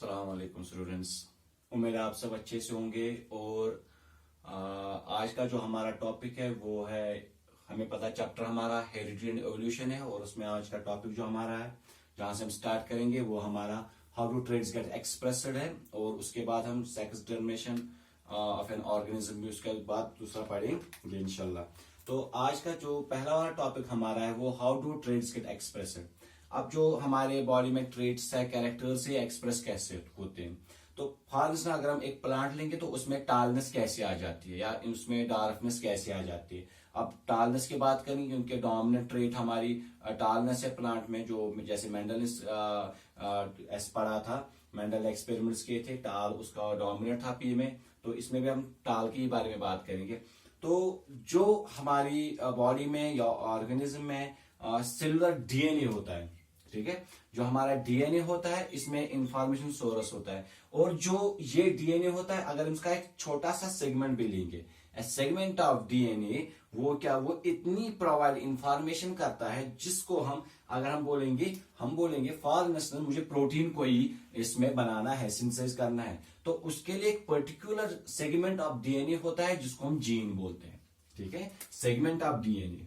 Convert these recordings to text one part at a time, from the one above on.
अस्सलाम वालेकुम स्टूडेंट्स। उम्मीद है आप सब अच्छे से होंगे। और आज का जो हमारा टॉपिक है वो है, हमें पता चैप्टर हमारा हेरिडिटी एंड एवोल्यूशन है, और उसमें आज का टॉपिक जो हमारा है जहां से हम स्टार्ट करेंगे वो हमारा how to traits get expressed है। और उसके बाद हम sex determination of an organism भी उसके बाद दूसरा पढ़ेंगे इंशाल्लाह। तो आज का जो पहला वाला टॉपिक हमारा है वो how to traits get expressed. अब जो हमारे बॉडी में ट्रेट्स है, कैरेक्टर्स है, एक्सप्रेस कैसे होते हैं। तो फॉर इंस्टेंस अगर हम एक प्लांट लेंगे तो उसमें टालनेस कैसे आ जाती है या उसमें डार्कनेस कैसे आ जाती है। अब टालनेस की बात करेंगे क्योंकि डोमिनेंट ट्रेट हमारी टालनेस है प्लांट में, जो जैसे मेंडल ने पढ़ा था, मेंडल एक्सपेरिमेंट्स किए थे, टाल उसका डोमिनेंट था पी में। तो इसमें भी हम टाल के बारे में बात करेंगे। तो जो हमारी बॉडी में या ऑर्गेनिज्म में सेलुलर डीएनए होता है, ठीक है, जो हमारा डीएनए होता है इसमें इंफॉर्मेशन सोर्स होता है। और जो ये डीएनए होता है अगर इसका एक छोटा सा सेगमेंट भी लेंगे, सेगमेंट ऑफ डीएनए, वो इतनी प्रोवाइड इंफॉर्मेशन करता है जिसको हम अगर हम बोलेंगे फॉर इंस्टेंस मुझे प्रोटीन कोई इसमें बनाना है, सिंथेसाइज करना है, तो उसके लिए एक पर्टिकुलर सेगमेंट ऑफ डीएनए होता है जिसको हम जीन बोलते हैं। ठीक है, सेगमेंट ऑफ डीएनए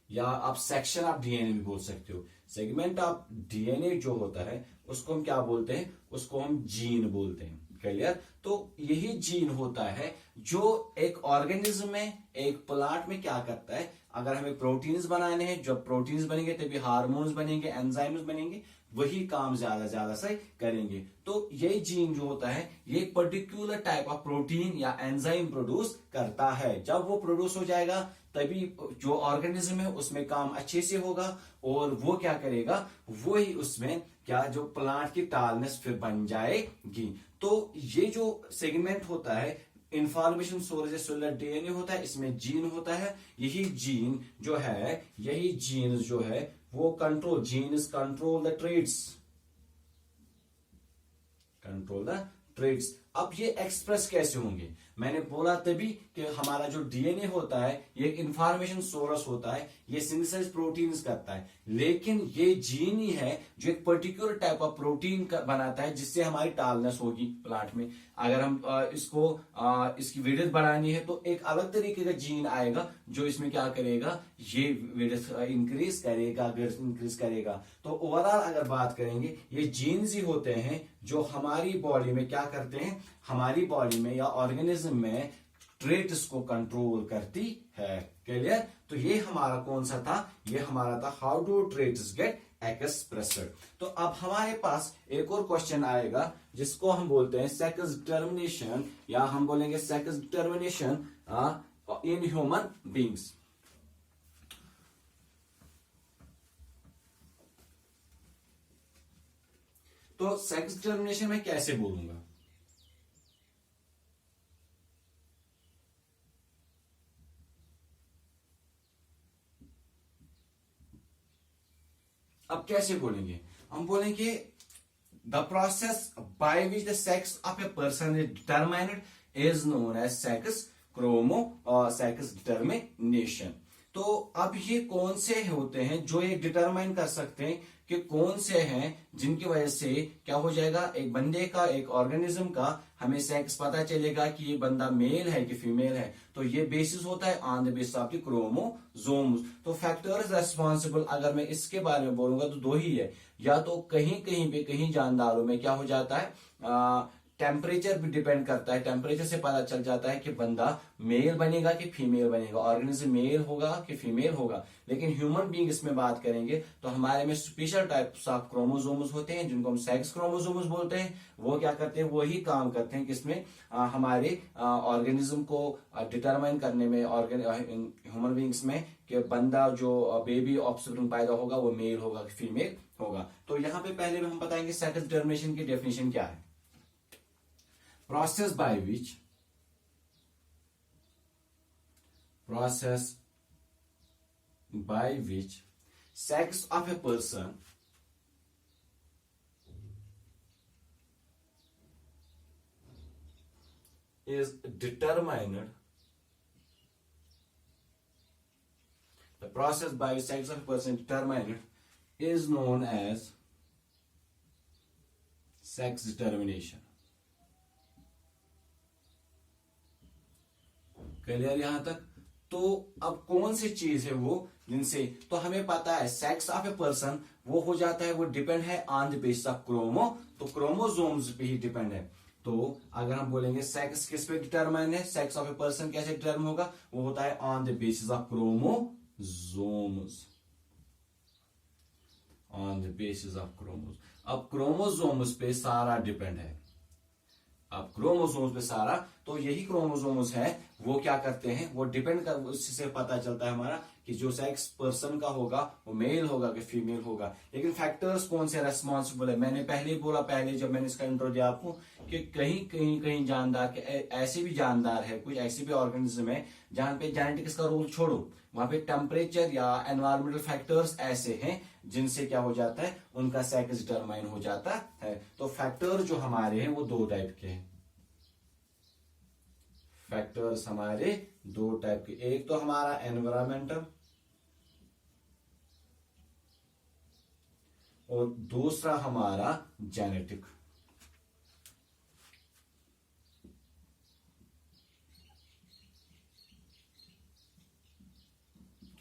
या आप सेक्शन ऑफ डीएनए भी बोल सकते हो। सेगमेंट ऑफ डीएनए जो होता है उसको हम क्या बोलते हैं, उसको हम जीन बोलते हैं। क्लियर? तो यही जीन होता है जो एक ऑर्गेनिज्म में, एक प्लांट में क्या करता है, अगर हमें प्रोटीन्स बनाने हैं, जब प्रोटीन्स बनेंगे तभी हार्मोन्स बनेंगे, एंजाइम्स बनेंगे, वही काम ज्यादा ज्यादा से करेंगे। तो ये जीन जो होता है ये एक पर्टिकुलर टाइप ऑफ प्रोटीन या एंजाइम प्रोड्यूस करता है। जब वो प्रोड्यूस हो जाएगा तभी जो ऑर्गेनिज्म है उसमें काम अच्छे से होगा, और वो क्या करेगा, वो ही उसमें क्या जो प्लांट की टालनेस फिर बन जाएगी। तो ये जो सेगमेंट होता है, इंफॉर्मेशन सोर्स सेलुलर डीएनए होता है, इसमें जीन होता है। यही जीन जो है वो जीन्स कंट्रोल द ट्रेड्स। अब ये एक्सप्रेस कैसे होंगे, मैंने बोला तभी कि हमारा जो डीएनए होता है ये एक इंफॉर्मेशन सोर्स होता है, ये सिंथेसाइज प्रोटीन्स करता है, लेकिन ये जीन ही है जो एक पर्टिकुलर टाइप ऑफ प्रोटीन बनाता है जिससे हमारी टालनेस होगी प्लांट में। अगर हम इसकी विड्थ बढ़ानी है तो एक अलग तरीके का जीन आएगा जो इसमें क्या करेगा, ये विड्थ इंक्रीज करेगा। तो ओवरऑल अगर बात करेंगे ये जीन्स ही होते हैं जो हमारी बॉडी में क्या करते हैं, हमारी बॉडी में या ऑर्गेनिज्म में ट्रेट्स को कंट्रोल करती है। क्लियर? तो ये हमारा कौन सा था, ये हमारा था how do traits get expressed. तो अब हमारे पास एक और क्वेश्चन आएगा जिसको हम बोलते हैं सेक्स डिटर्मिनेशन, या हम बोलेंगे sex determination in human beings. तो सेक्स डिटर्मिनेशन में कैसे बोलूंगा, अब कैसे बोलेंगे, हम बोलेंगे the process by which the sex of a person is determined is known as sex determination. तो अब ये कौन से होते हैं जो ये डिटरमाइन कर सकते हैं कि कौन से हैं जिनकी वजह से क्या हो जाएगा, एक बंदे का, एक ऑर्गेनिज्म का हमें सेक्स पता चलेगा कि ये बंदा मेल है कि फीमेल है। तो ये बेसिस होता है on the basis of the chromosomes. तो फैक्टर्स रेस्पॉन्सिबल अगर मैं इसके बारे में बोलूंगा तो दो ही है, या तो कहीं कहीं पे कहीं जानदारों में क्या हो जाता है, टेम्परेचर भी डिपेंड करता है, टेम्परेचर से पता चल जाता है कि बंदा मेल बनेगा कि फीमेल बनेगा, ऑर्गेनिज्म मेल होगा कि फीमेल होगा। लेकिन ह्यूमन बीइंग इसमें बात करेंगे तो हमारे में स्पेशल टाइप्स ऑफ क्रोमोसोम्स होते हैं जिनको हम सेक्स क्रोमोसोम्स बोलते हैं। वो क्या करते हैं, वही काम करते हैं किसमें, हमारे ऑर्गेनिज्म को डिटरमाइन करने में, ह्यूमन बीइंग्स में, कि बंदा जो बेबी ऑफस्प्रिंग पैदा होगा वो मेल होगा कि फीमेल होगा। तो यहाँ पे पहले हम बताएंगे सेक्स डिटर्मिनेशन की डेफिनेशन क्या है। process by which sex of a person is determined, the process by which sex of a person is determined is known as sex determination. Clear यहां तक? तो अब कौन सी चीज है वो जिनसे, तो हमें पता है सेक्स ऑफ ए पर्सन वो हो जाता है, वो डिपेंड है on the basis of chromo, तो क्रोमोसोम्स पे ही डिपेंड है। तो अगर हम बोलेंगे सेक्स किस पे डिटरमाइन है, सेक्स ऑफ ए पर्सन कैसे डिटरमाइन होगा, वो होता है on the basis of chromosomes, on the basis of chromosomes. अब क्रोमोसोम्स पे सारा डिपेंड है, अब क्रोमोसोम्स पे सारा, तो यही क्रोमोसोम्स है वो क्या करते हैं, वो डिपेंड कर, उससे पता चलता है हमारा कि जो सेक्स पर्सन का होगा वो मेल होगा कि फीमेल होगा। लेकिन फैक्टर्स कौन से रेस्पॉन्सिबल है, मैंने पहले ही बोला, पहले जब मैंने इसका इंट्रो दिया आपको, कि कहीं जानदार के ऐसे भी जानदार है, कुछ ऐसे भी ऑर्गेनिज्म है जहां पे जेनेटिक्स का रोल छोड़ो, वहां पे टेम्परेचर या एनवायरमेंटल फैक्टर्स ऐसे हैं जिनसे क्या हो जाता है, उनका सेक्स डिटरमाइन हो जाता है। तो फैक्टर जो हमारे हैं वो दो टाइप के हैं, फैक्टर्स हमारे दो टाइप के, एक तो हमारा एनवायरमेंटल और दूसरा हमारा जेनेटिक।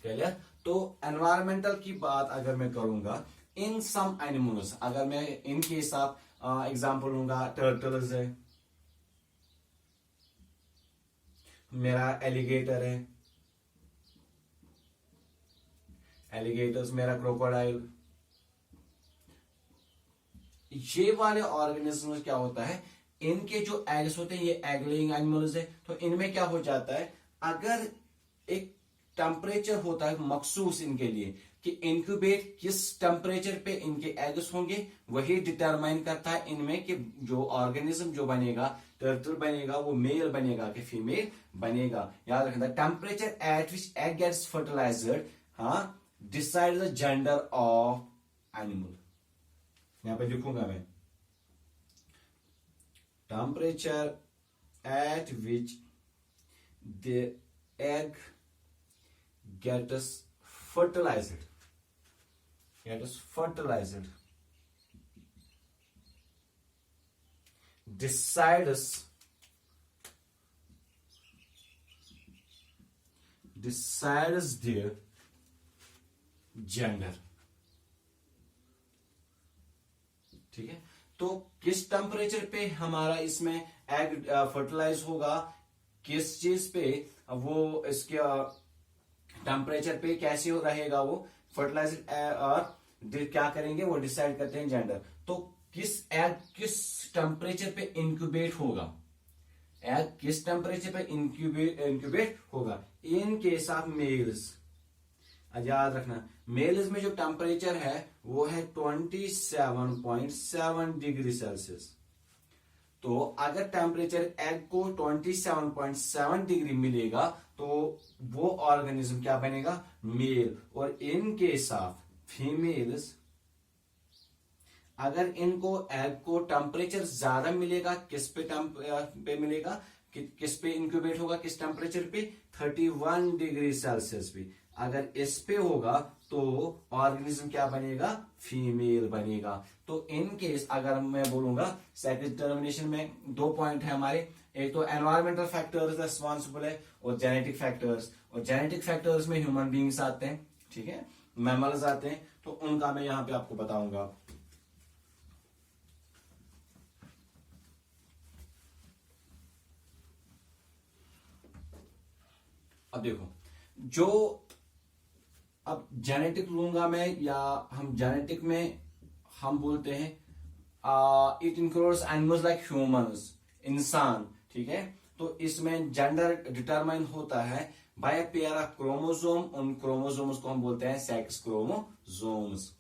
क्लियर? तो एनवायरमेंटल की बात अगर मैं करूंगा, इन सम एनिमल्स, अगर मैं इनके हिसाब एग्जांपल लूंगा, टर्टल्स है, मेरा एलिगेटर है, एलिगेटर्स, मेरा क्रोकोडाइल, ये वाले ऑर्गेनिज्म क्या होता है, इनके जो एग्स होते हैं, ये एग लेइंग एनिमल्स है, तो इनमें क्या हो जाता है, अगर एक टेम्परेचर होता है मखसूस इनके लिए कि इंक्यूबेट किस टेम्परेचर पे इनके एग्स होंगे, वही डिटरमाइन करता है इनमें कि जो ऑर्गेनिज्म जो बनेगा, टर्टल बनेगा, वो मेल बनेगा कि फीमेल बनेगा। याद रखना, temperature at which egg gets fertilized, हाँ, decide the gender of animal. यहां पे लिखूंगा मैं, temperature at which the egg gets fertilized, decides their gender। ठीक है, तो किस टेम्परेचर पे हमारा इसमें एग फर्टिलाइज होगा, किस चीज पे, वो इसके टेम्परेचर पे कैसे रहेगा वो फर्टिलाइजर, और क्या करेंगे वो डिसाइड करते हैं जेंडर। तो किस एग किस टेम्परेचर पे इंक्यूबेट होगा, एग किस टेम्परेचर पे इंक्यूबेट होगा, इन केस ऑफ मेल्स, याद रखना, मेल्स में जो टेम्परेचर है वो है 27.7 डिग्री सेल्सियस। तो अगर टेम्परेचर एग को 27.7 डिग्री मिलेगा तो वो ऑर्गेनिज्म क्या बनेगा, मेल। और इन केस ऑफ फीमेल्स, अगर इनको एग को टेम्परेचर ज्यादा मिलेगा, किस पे मिलेगा, किस पे इंक्यूबेट होगा, किस टेम्परेचर पे, 31 डिग्री सेल्सियस पे। अगर इस पे होगा तो ऑर्गेनिज्म क्या बनेगा, फीमेल बनेगा। तो इन केस अगर मैं बोलूंगा सेक्स डिटर्मिनेशन में दो पॉइंट है हमारे, एक तो एनवायरमेंटल फैक्टर्स रिस्पॉन्सिबल है और जेनेटिक फैक्टर्स, और जेनेटिक फैक्टर्स में ह्यूमन बींग्स आते हैं, ठीक है, मैमल्स आते हैं, तो उनका मैं यहां पे आपको बताऊंगा। अब देखो, जो अब जेनेटिक लूंगा मैं, या हम जेनेटिक में हम बोलते हैं it includes animals like humans, इंसान, ठीक है। तो इसमें जेंडर डिटरमाइन होता है बाय पेयर ऑफ क्रोमोसोम, उन क्रोमोसोम्स को हम बोलते हैं sex chromosomes.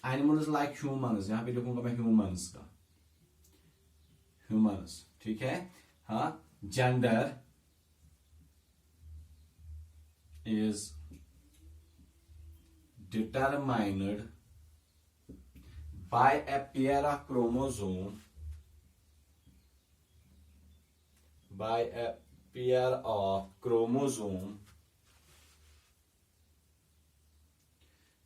Animals like humans, यहां पे लिखूंगा मैं ह्यूमंस का, ह्यूमंस, ठीक है, हाँ, gender is determined by a pair of chromosome, by a pair of chromosome,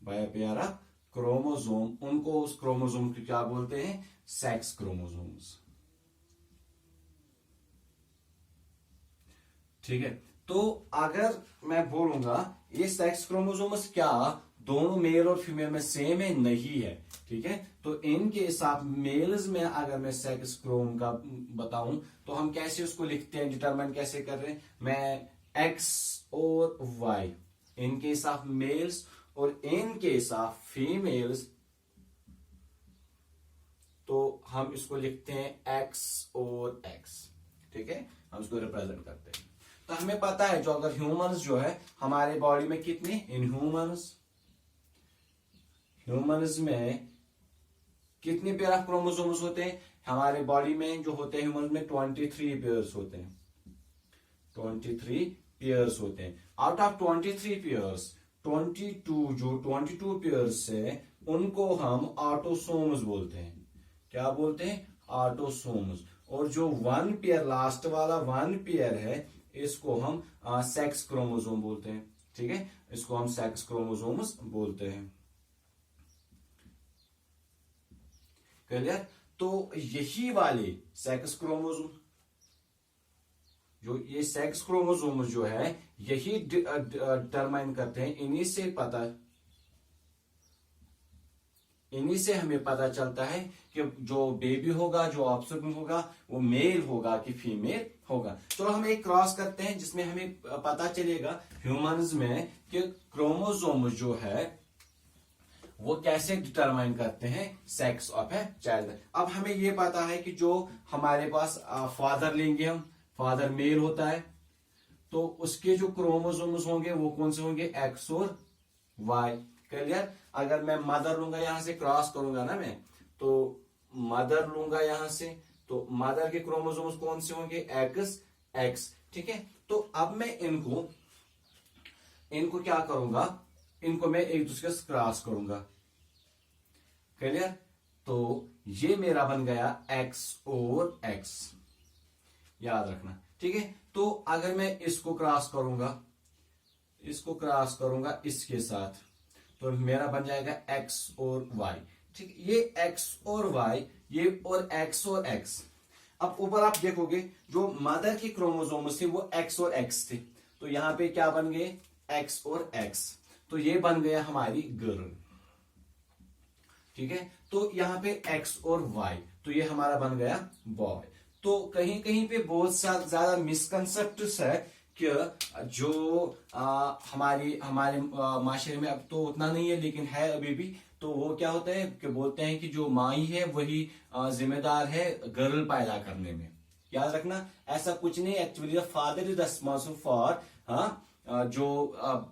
by a pair of chromosome, उनको उस क्रोमोसोम को क्या बोलते हैं? Sex chromosomes. ठीक है, तो अगर मैं बोलूंगा ये सेक्स क्रोमोसोम्स क्या दोनों मेल और फीमेल में सेम है? नहीं है। ठीक है, तो इनके हिसाब मेल्स में अगर मैं सेक्स क्रोम का बताऊं तो हम कैसे उसको लिखते हैं, डिटरमाइन कैसे कर रहे हैं? मैं एक्स और वाई, इनके हिसाब मेल्स और इनके हिसाब फीमेल्स, तो हम इसको लिखते हैं एक्स और एक्स। ठीक है, हम इसको रिप्रेजेंट करते हैं। तो हमें पता है जो अगर ह्यूमंस जो है हमारे बॉडी में कितने, इन ह्यूमंस में कितने पेयर ऑफ क्रोमोसोम्स होते हैं? हमारे बॉडी में जो होते हैं ह्यूमंस में 23 पेयर्स होते हैं, 23 पेयर्स होते हैं। आउट ऑफ 23 पेयर्स 22 पेयर्स है उनको हम ऑटोसोम्स बोलते हैं। क्या बोलते हैं? ऑटोसोम्स। और जो 1 पेयर, लास्ट वाला 1 पेयर है, इसको हम सेक्स क्रोमोसोम बोलते हैं। ठीक है, इसको हम सेक्स क्रोमोसोम्स बोलते हैं। क्लियर? तो यही वाले सेक्स क्रोमोसोम, जो ये सेक्स क्रोमोसोम्स जो है यही डिटरमाइन करते हैं, इन्हीं से हमें पता चलता है कि जो बेबी होगा, जो ऑफस्प्रिंग होगा, वो मेल होगा कि फीमेल होगा। चलो हम एक क्रॉस करते हैं जिसमें हमें पता चलेगा ह्यूमंस में कि क्रोमोसोम जो है वो कैसे डिटरमाइन करते हैं सेक्स ऑफ ए चाइल्ड। अब हमें ये पता है कि जो हमारे पास फादर लेंगे हम, फादर मेल होता है, तो उसके जो क्रोमोसोम्स होंगे वो कौन से होंगे? एक्स और वाई। क्लियर? अगर मैं मदर लूंगा, यहां से क्रॉस करूंगा ना मैं, तो मदर लूंगा यहां से, तो मदर के क्रोमोसोम्स कौन से होंगे? X x. ठीक है, तो अब मैं इनको क्या करूंगा? इनको मैं एक दूसरे से क्रॉस करूंगा। क्लियर? तो ये मेरा बन गया एक्स और एक्स, याद रखना। ठीक है, तो अगर मैं इसको क्रॉस करूंगा इसके साथ, तो मेरा बन जाएगा एक्स और वाई। ठीक, ये एक्स और वाई, ये और एक्स। अब ऊपर आप देखोगे जो मदर की क्रोमोसोम्स थे वो एक्स और एक्स थे, तो यहां पे क्या बन गए? एक्स और एक्स। तो ये बन गया हमारी गर्ल। ठीक है, तो यहां पे एक्स और वाई, तो ये हमारा बन गया बॉय। तो कहीं कहीं पे बहुत ज्यादा मिसकंसेप्ट है कि जो हमारे माशरे में अब तो उतना नहीं है लेकिन है अभी भी, तो वो क्या होता है कि बोलते हैं कि जो माई है वही जिम्मेदार है गर्ल पैदा करने में। याद रखना, ऐसा कुछ नहीं। Actually the father is responsible for जो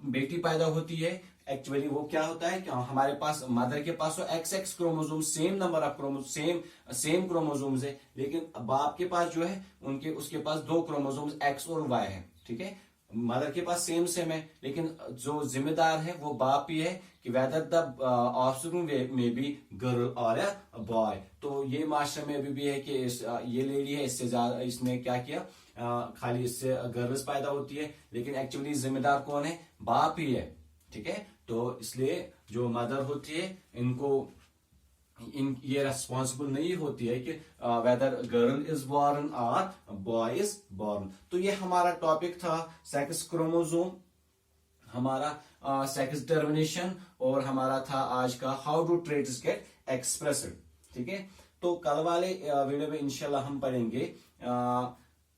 बेटी पैदा होती है। एक्चुअली वो क्या होता है कि हमारे पास मदर के पास तो x chromosome, same number of chromosome, same chromosomes है, लेकिन बाप के पास जो है उसके पास 2 क्रोमोसोम्स एक्स और वाई है। ठीक है, मदर के पास सेम है, लेकिन जो जिम्मेदार है वो बाप ही है कि वेदर द ऑफस्प्रिंग में बी गर्ल और अ बॉय। तो ये माशरे में अभी भी है कि ये लेडी है, इससे ज्यादा इसने क्या किया, खाली इससे गर्ल्स पैदा होती है, लेकिन एक्चुअली जिम्मेदार कौन है? बाप ही है। ठीक है, तो इसलिए जो मदर होती है ये रेस्पॉन्सिबल नहीं होती है कि वेदर गर्ल इज बॉर्न और बॉय इज बॉर्न। तो ये हमारा टॉपिक था सेक्स क्रोमोसोम, हमारा सेक्स डिटर्मिनेशन, और हमारा था आज का how do traits get expressed. ठीक है, तो कल वाले वीडियो में इंशाल्लाह हम पढ़ेंगे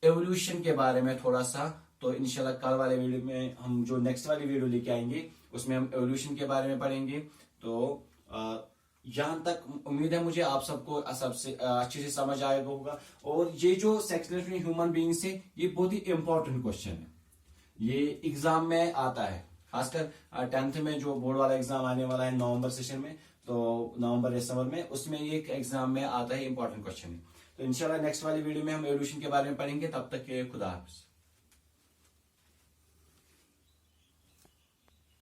एवोल्यूशन के बारे में थोड़ा सा। तो इंशाल्लाह कल वाले वीडियो में हम जो नेक्स्ट वाली वीडियो लेके आएंगे उसमें हम एवोल्यूशन के बारे में पढ़ेंगे। तो यहां तक उम्मीद है मुझे आप सबको सबसे अच्छे से समझ आएगा होगा। और ये जो सेक्स डिफरेंट ह्यूमन बीइंग्स है ये बहुत ही इंपॉर्टेंट क्वेश्चन है, ये एग्जाम में आता है, खासकर 10th में जो बोर्ड वाला एग्जाम आने वाला है नवंबर सेशन में, तो नवंबर दिसंबर में, उसमें ये एग्जाम में आता है, इंपॉर्टेंट क्वेश्चन है। तो इंशाल्लाह नेक्स्ट वाली वीडियो में हम एवोल्यूशन के बारे में पढ़ेंगे। तब तक के खुदा हाफिज।